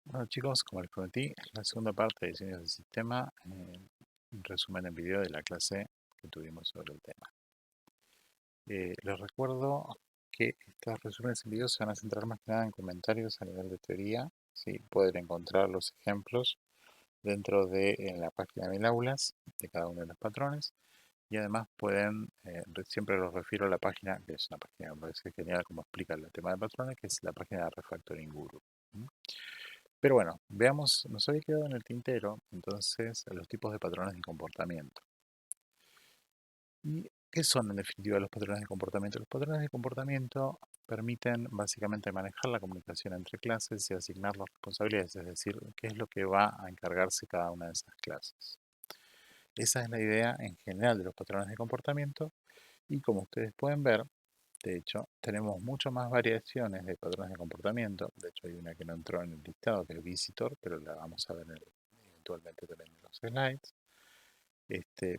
Bueno chicos, como les prometí, la segunda parte de diseño del sistema, un resumen en video de la clase que tuvimos sobre el tema. Les recuerdo que estos resúmenes en video se van a centrar más que nada en comentarios a nivel de teoría. ¿Sí? Pueden encontrar los ejemplos dentro de en la página de aulas de cada uno de los patrones y además pueden, siempre los refiero a la página, que es una página que me parece genial como explica el tema de patrones, que es la página de Refactoring Guru. Pero bueno, veamos, nos había quedado en el tintero entonces los tipos de patrones de comportamiento. ¿Y qué son en definitiva los patrones de comportamiento? Los patrones de comportamiento permiten básicamente manejar la comunicación entre clases y asignar las responsabilidades, es decir, qué es lo que va a encargarse cada una de esas clases. Esa es la idea en general de los patrones de comportamiento y como ustedes pueden ver, de hecho, tenemos mucho más variaciones de patrones de comportamiento. De hecho, hay una que no entró en el listado, que es Visitor, pero la vamos a ver eventualmente también en los slides.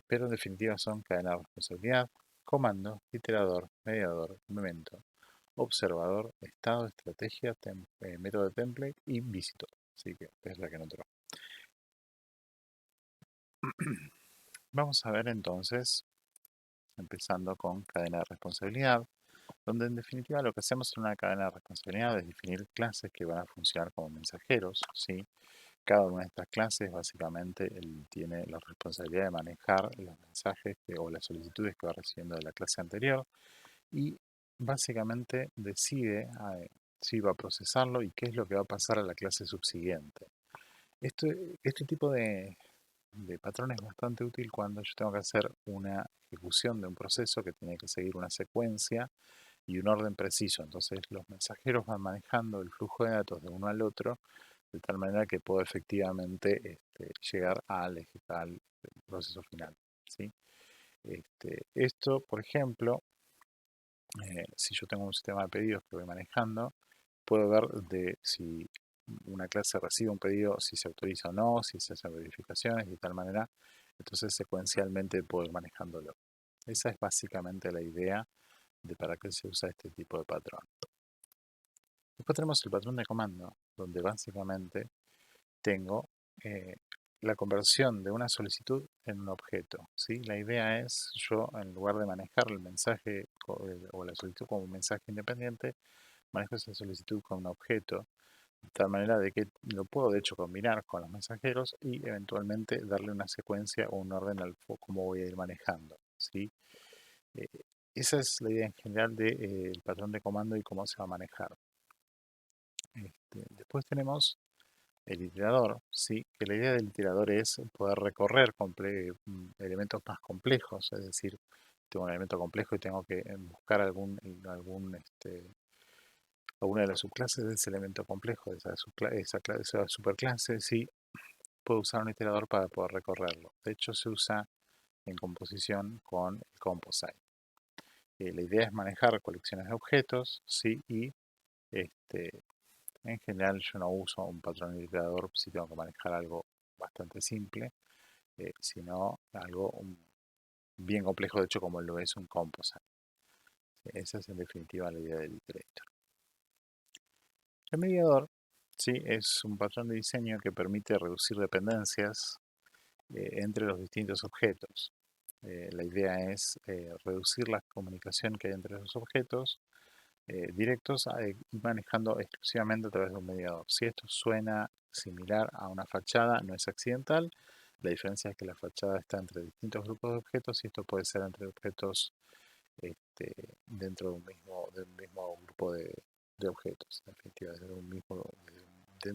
Pero en definitiva son cadena de responsabilidad, comando, iterador, mediador, momento, observador, estado, estrategia, método de template y visitor. Así que es la que no entró. Vamos a ver entonces, empezando con cadena de responsabilidad, donde en definitiva lo que hacemos en una cadena de responsabilidad es definir clases que van a funcionar como mensajeros, ¿sí? Cada una de estas clases básicamente tiene la responsabilidad de manejar los mensajes o las solicitudes que va recibiendo de la clase anterior y básicamente decide si va a procesarlo y qué es lo que va a pasar a la clase subsiguiente. Este tipo de patrón es bastante útil cuando yo tengo que hacer una ejecución de un proceso que tiene que seguir una secuencia y un orden preciso. Entonces los mensajeros van manejando el flujo de datos de uno al otro de tal manera que puedo efectivamente llegar al proceso final. ¿Sí? Esto, por ejemplo, si yo tengo un sistema de pedidos que voy manejando, puedo ver de si una clase recibe un pedido, si se autoriza o no, si se hacen verificaciones de tal manera, entonces secuencialmente puedo ir manejándolo. Esa es básicamente la idea de para qué se usa este tipo de patrón. Después tenemos el patrón de comando, donde básicamente tengo eh, la conversión de una solicitud en un objeto. ¿Sí? La idea es yo, en lugar de manejar el mensaje o la solicitud como un mensaje independiente, manejo esa solicitud como un objeto, de tal manera de que lo puedo de hecho combinar con los mensajeros y eventualmente darle una secuencia o un orden al cómo voy a ir manejando. ¿Sí? Eh, esa es la idea en general del patrón de comando y cómo se va a manejar. Después tenemos el iterador, sí, que la idea del iterador es poder recorrer elementos más complejos, es decir, tengo un elemento complejo y tengo que buscar alguna de las subclases de ese elemento complejo, de esa superclase, sí, puedo usar un iterador para poder recorrerlo. De hecho, se usa en composición con el composite. La idea es manejar colecciones de objetos, sí, y este, en general yo no uso un patrón de iterador si tengo que manejar algo bastante simple, sino algo bien complejo, de hecho, como lo es un composite. Esa es en definitiva la idea del iterator. El mediador, sí, es un patrón de diseño que permite reducir dependencias entre los distintos objetos. La idea es reducir la comunicación que hay entre los objetos directos y manejando exclusivamente a través de un mediador. Si esto suena similar a una fachada, no es accidental. La diferencia es que la fachada está entre distintos grupos de objetos y esto puede ser entre objetos este, de un mismo grupo de objetos, en definitiva, dentro de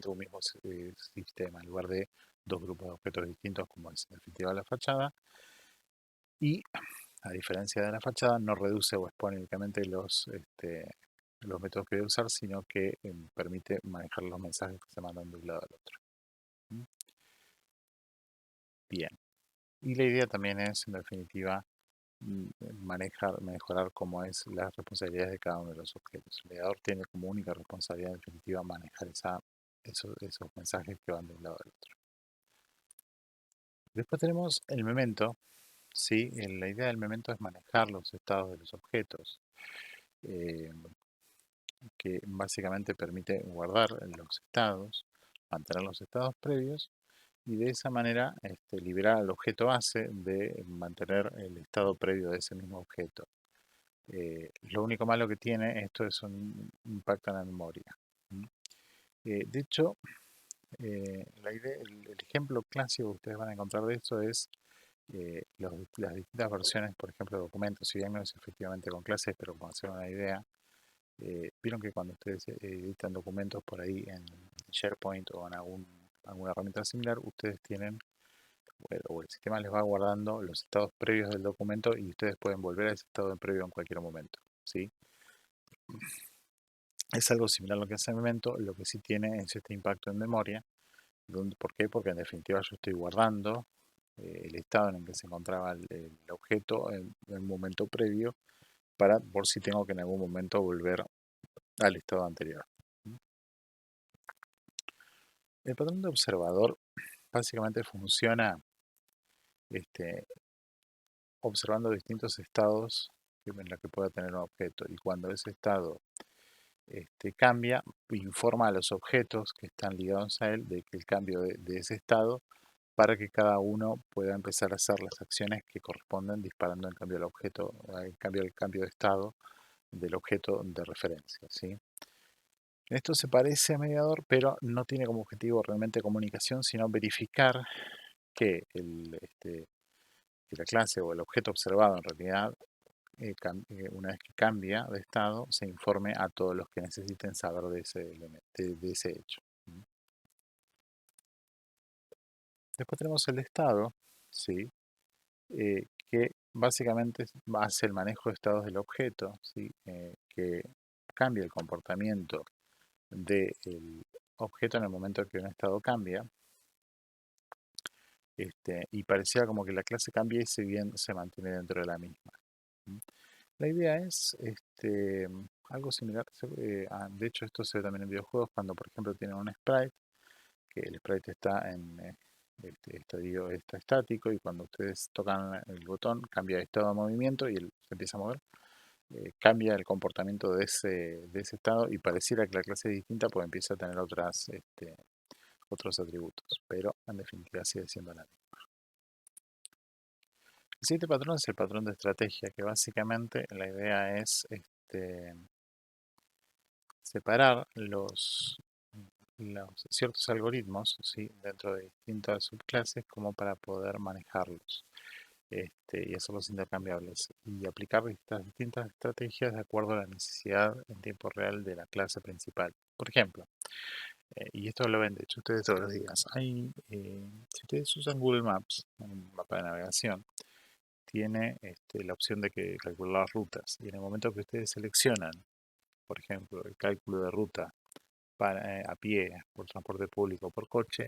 un mismo sistema, en lugar de dos grupos de objetos distintos como es en definitiva la fachada. Y a diferencia de la fachada, no reduce o expone únicamente los métodos que voy a usar, sino que permite manejar los mensajes que se mandan de un lado al otro. ¿Mm? Bien. Y la idea también es, en definitiva, mejorar cómo es las responsabilidades de cada uno de los objetos. El mediador tiene como única responsabilidad, en definitiva, manejar esos mensajes que van de un lado al otro. Después tenemos el memento. ¿Sí? La idea del memento es manejar los estados de los objetos. Eh, que básicamente permite guardar los estados, mantener los estados previos y de esa manera liberar al objeto base de mantener el estado previo de ese mismo objeto. Lo único malo que tiene esto es un impacto en la memoria. De hecho, el ejemplo clásico que ustedes van a encontrar de esto es las distintas versiones, por ejemplo, de documentos. Si bien no es efectivamente con clases, pero para hacer una idea, vieron que cuando ustedes editan documentos por ahí en SharePoint o en alguna herramienta similar, ustedes tienen, o el sistema les va guardando los estados previos del documento y ustedes pueden volver a ese estado previo en cualquier momento, ¿sí? Es algo similar a lo que hace Memento, lo que sí tiene es este impacto en memoria. ¿Por qué? Porque en definitiva yo estoy guardando el estado en el que se encontraba el objeto en un momento previo por si tengo que en algún momento volver al estado anterior. El patrón de observador básicamente funciona observando distintos estados en los que pueda tener un objeto, y cuando ese estado cambia, informa a los objetos que están ligados a él de que el cambio de ese estado, para que cada uno pueda empezar a hacer las acciones que corresponden disparando en cambio el cambio de estado del objeto de referencia, ¿sí? Esto se parece a mediador, pero no tiene como objetivo realmente comunicación, sino verificar que, que la clase o el objeto observado en realidad, una vez que cambia de estado, se informe a todos los que necesiten saber de ese, de ese hecho. Después tenemos el estado, ¿sí? Que básicamente hace el manejo de estados del objeto, ¿sí? Que cambia el comportamiento del objeto en el momento en que un estado cambia. Y parecía como que la clase cambia y si bien se mantiene dentro de la misma. La idea es algo similar, de hecho esto se ve también en videojuegos cuando por ejemplo tienen un sprite, que el sprite está en estadio está estático, y cuando ustedes tocan el botón cambia de estado de movimiento y se empieza a mover. Cambia el comportamiento de ese estado y pareciera que la clase es distinta porque empieza a tener otros atributos, pero en definitiva sigue siendo la misma. El siguiente patrón es el patrón de estrategia, que básicamente la idea es separar ciertos algoritmos, ¿sí?, dentro de distintas subclases como para poder manejarlos y hacerlos intercambiables y aplicar estas distintas estrategias de acuerdo a la necesidad en tiempo real de la clase principal. Por ejemplo, y esto lo ven de hecho ustedes todos los días, si ustedes usan Google Maps, un mapa de navegación, tiene la opción de que calcular las rutas, y en el momento que ustedes seleccionan, por ejemplo, el cálculo de ruta a pie, por transporte público, por coche,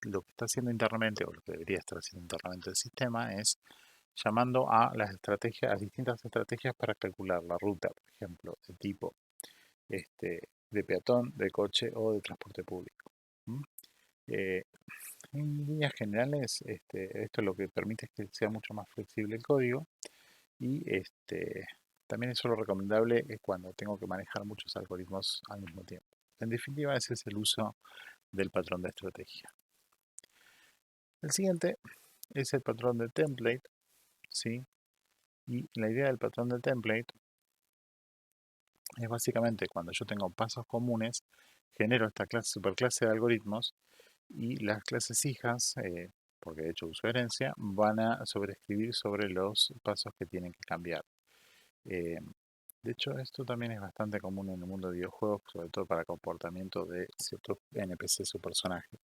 lo que está haciendo internamente, o lo que debería estar haciendo internamente el sistema, es llamando a las estrategias, a distintas estrategias para calcular la ruta, por ejemplo, de tipo de peatón, de coche o de transporte público. Eh, en líneas generales, esto lo que permite es que sea mucho más flexible el código, y también es solo recomendable cuando tengo que manejar muchos algoritmos al mismo tiempo. En definitiva, ese es el uso del patrón de estrategia. El siguiente es el patrón de template, ¿sí? Y la idea del patrón de template es básicamente cuando yo tengo pasos comunes, genero esta superclase de algoritmos, y las clases hijas, porque de hecho uso herencia, van a sobreescribir sobre los pasos que tienen que cambiar. De hecho, esto también es bastante común en el mundo de videojuegos, sobre todo para comportamiento de ciertos NPCs o personajes.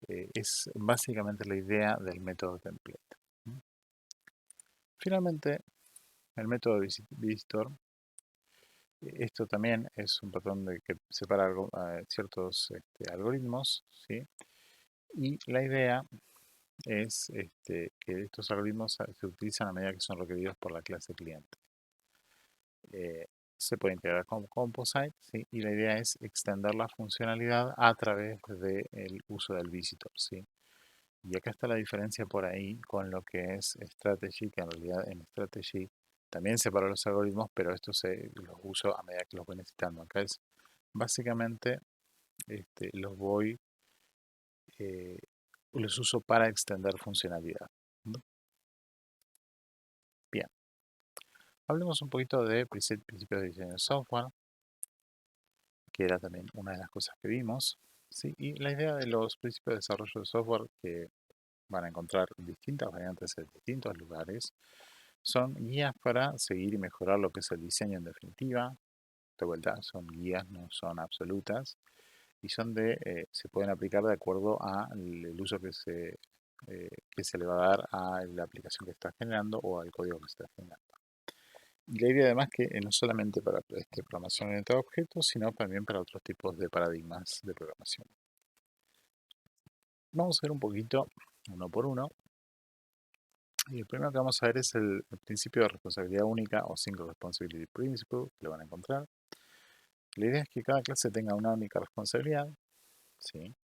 Es básicamente la idea del método template. Finalmente, el método visitor, esto también es un patrón que separa ciertos algoritmos, ¿sí? Y la idea es que estos algoritmos se utilizan a medida que son requeridos por la clase cliente. Se puede integrar con Composite, ¿sí? Y la idea es extender la funcionalidad a través del uso del visitor, ¿sí? Y acá está la diferencia por ahí con lo que es Strategy, que en realidad en Strategy también separo los algoritmos, pero estos los uso a medida que los voy necesitando. Acá es básicamente los voy los uso para extender funcionalidad. ¿No? Bien, hablemos un poquito de principios de diseño de software, que era también una de las cosas que vimos. ¿Sí? Y la idea de los principios de desarrollo de software, que van a encontrar distintas variantes en distintos lugares, son guías para seguir y mejorar lo que es el diseño en definitiva. De vuelta, son guías, no son absolutas, y se pueden aplicar de acuerdo al uso que se le va a dar a la aplicación que está generando o al código que se está generando. Y la idea además que no solamente para programación orientada a objetos, sino también para otros tipos de paradigmas de programación. Vamos a ver un poquito, uno por uno. Y el primero que vamos a ver es el principio de responsabilidad única o Single Responsibility Principle, que lo van a encontrar. La idea es que cada clase tenga una única responsabilidad, ¿sí?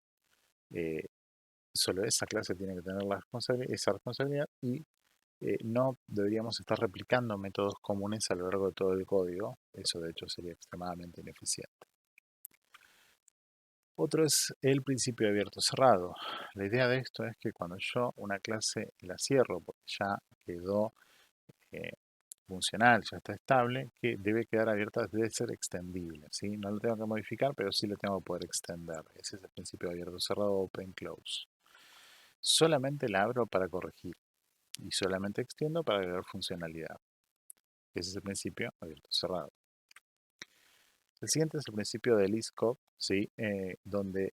Solo esa clase tiene que tener esa responsabilidad y no deberíamos estar replicando métodos comunes a lo largo de todo el código. Eso de hecho sería extremadamente ineficiente. Otro es el principio abierto cerrado. La idea de esto es que cuando yo una clase la cierro porque ya quedó eh, funcional, ya está estable, que debe quedar abierta, debe ser extendible, ¿sí? No lo tengo que modificar, pero sí lo tengo que poder extender. Ese es el principio abierto cerrado, open close. Solamente la abro para corregir y solamente extiendo para agregar funcionalidad. Ese es el principio abierto cerrado. El siguiente es el principio del ISCOP, ¿sí? Donde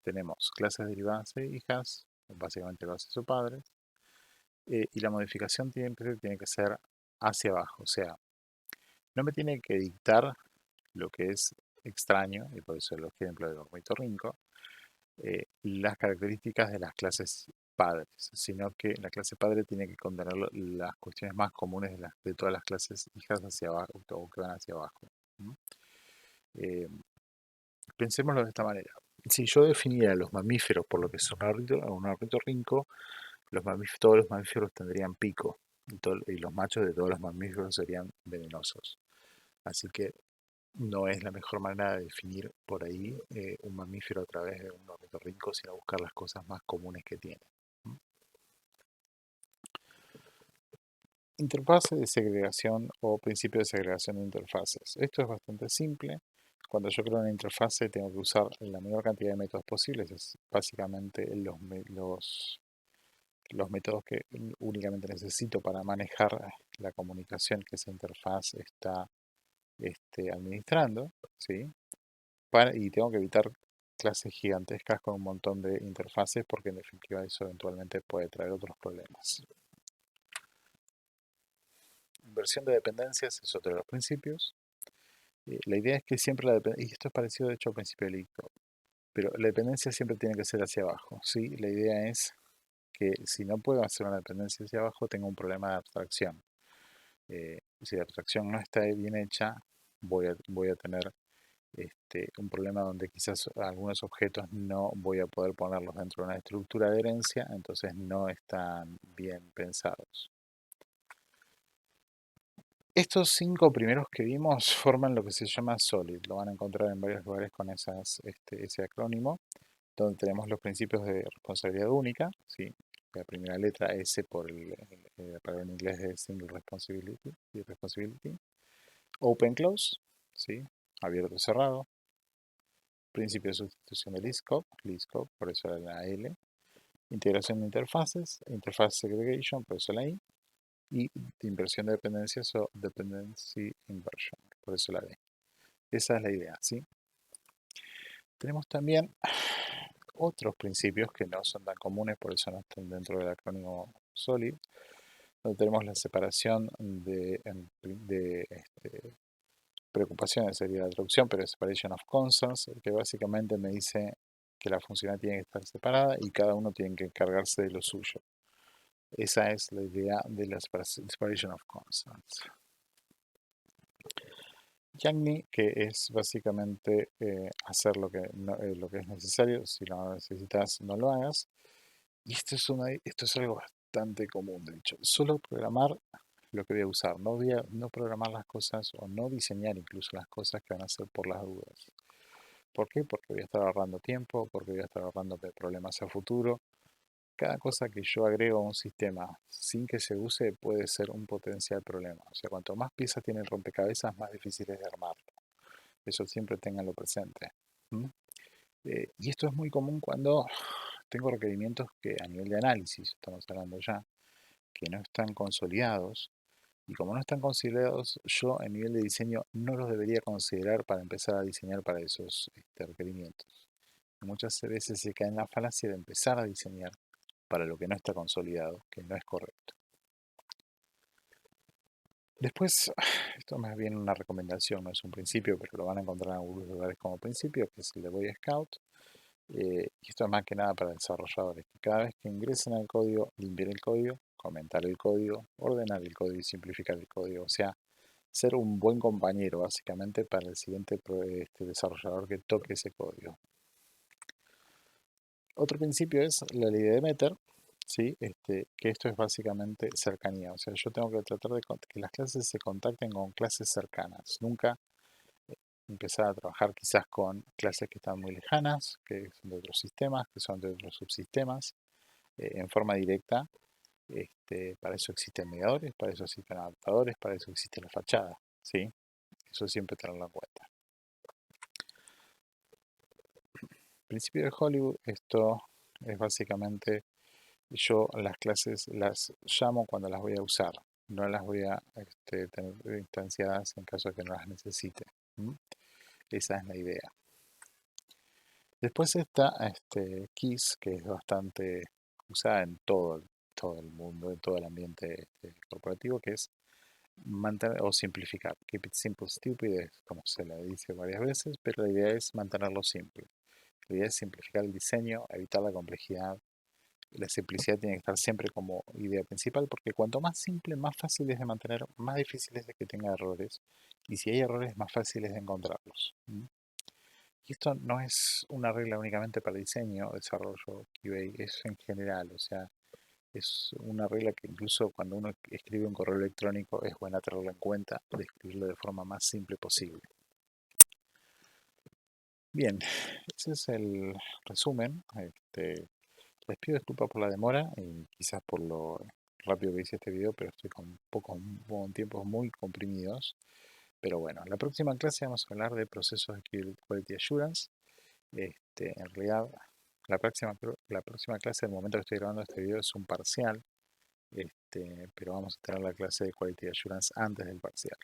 tenemos clases derivadas e hijas, básicamente bases o padres, y la modificación tiene que ser hacia abajo, o sea, no me tiene que dictar lo que es extraño, y por eso el ejemplo del ornitorrinco, las características de las clases padres, sino que la clase padre tiene que contener las cuestiones más comunes de todas las clases hijas hacia abajo o que van hacia abajo. Eh, pensémoslo de esta manera. Si yo definiera los mamíferos por lo que es un ornitorrinco, todos los mamíferos tendrían pico y los machos de todos los mamíferos serían venenosos. Así que no es la mejor manera de definir por ahí un mamífero a través de un ornitorrinco, sino buscar las cosas más comunes que tiene. Interfase de segregación o principio de segregación de interfaces. Esto es bastante simple. Cuando yo creo una interfase tengo que usar la menor cantidad de métodos posibles. Es básicamente los métodos que únicamente necesito para manejar la comunicación que esa interfaz está administrando, ¿sí? Y tengo que evitar clases gigantescas con un montón de interfaces porque en definitiva eso eventualmente puede traer otros problemas. Inversión de dependencias es otro de los principios. La idea es que siempre la dependencia, y esto es parecido de hecho al principio del ICO, pero la dependencia siempre tiene que ser hacia abajo, ¿sí? La idea es que si no puedo hacer una dependencia hacia abajo, tengo un problema de abstracción. Si la abstracción no está bien hecha, voy a tener un problema donde quizás algunos objetos no voy a poder ponerlos dentro de una estructura de herencia, entonces no están bien pensados. Estos 5 primeros que vimos forman lo que se llama SOLID, lo van a encontrar en varios lugares con ese acrónimo, donde tenemos los principios de responsabilidad única, ¿sí? La primera letra S por la palabra en inglés de Single Responsibility y Responsibility. Open Close, ¿sí? Abierto cerrado. Principio de sustitución del LISCOP, por eso la L. Integración de interfaces, Interface Segregation, por eso la I. Y inversión de dependencias o Dependency Inversion, por eso la D. Esa es la idea, ¿sí? Tenemos también otros principios que no son tan comunes, por eso no están dentro del acrónimo SOLID, donde tenemos la separación de preocupaciones, sería la traducción, pero separation of concerns, que básicamente me dice que la funcionalidad tiene que estar separada y cada uno tiene que encargarse de lo suyo. Esa es la idea de la separation of concerns. Yagni, que es básicamente hacer lo que es necesario, si lo necesitas no lo hagas. Y esto es algo bastante común, de hecho. Solo programar lo que voy a usar, no programar las cosas o no diseñar incluso las cosas que van a ser por las dudas. ¿Por qué? Porque voy a estar ahorrando tiempo, porque voy a estar ahorrando problemas a futuro. Cada cosa que yo agrego a un sistema sin que se use puede ser un potencial problema. O sea, cuanto más piezas tiene el rompecabezas, más difícil es de armarlo. Eso siempre tenganlo presente. ¿Mm? Y esto es muy común cuando tengo requerimientos que a nivel de análisis, estamos hablando ya, que no están consolidados. Y como no están considerados, yo a nivel de diseño no los debería considerar para empezar a diseñar para esos requerimientos. Muchas veces se cae en la falacia de empezar a diseñar para lo que no está consolidado, que no es correcto. Después, esto más bien una recomendación, no es un principio, pero lo van a encontrar en algunos lugares como principio, que es el de Boy Scout. Y esto es más que nada para desarrolladores, que cada vez que ingresen al código, limpien el código, comentar el código, ordenar el código y simplificar el código. O sea, ser un buen compañero, básicamente, para el siguiente desarrollador que toque ese código. Otro principio es la ley de Demeter, ¿sí? Que esto es básicamente cercanía. O sea, yo tengo que tratar de que las clases se contacten con clases cercanas. Nunca empezar a trabajar quizás con clases que están muy lejanas, que son de otros sistemas, que son de otros subsistemas, en forma directa. Para eso existen mediadores, para eso existen adaptadores, para eso existe la fachada, ¿sí? Eso siempre tenerlo en cuenta. Principio de Hollywood, esto es básicamente, yo las clases las llamo cuando las voy a usar, no las voy a tener instanciadas en caso de que no las necesite. Esa es la idea. Después está KISS, que es bastante usada en todo el mundo, en todo el ambiente corporativo, que es mantener o simplificar. Keep it simple, stupid, es como se le dice varias veces, pero la idea es mantenerlo simple. La idea es simplificar el diseño, evitar la complejidad. La simplicidad tiene que estar siempre como idea principal, porque cuanto más simple, más fácil es de mantener, más difícil es de que tenga errores. Y si hay errores, más fácil es de encontrarlos. Y esto no es una regla únicamente para diseño, desarrollo, QA, es en general. O sea, es una regla que incluso cuando uno escribe un correo electrónico es buena tenerlo en cuenta, de escribirlo de forma más simple posible. Bien, ese es el resumen. Les pido disculpas por la demora y quizás por lo rápido que hice este video, pero estoy con tiempos muy comprimidos. Pero bueno, en la próxima clase vamos a hablar de procesos de Quality Assurance. En realidad, la próxima clase, el momento que estoy grabando este video, es un parcial, pero vamos a tener la clase de Quality Assurance antes del parcial.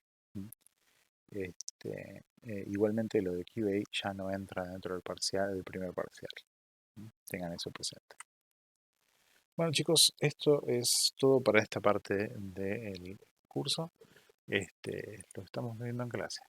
Igualmente lo de QA ya no entra dentro del parcial, del primer parcial. Tengan eso presente. Bueno chicos, esto es todo para esta parte del curso. Lo estamos viendo en clase.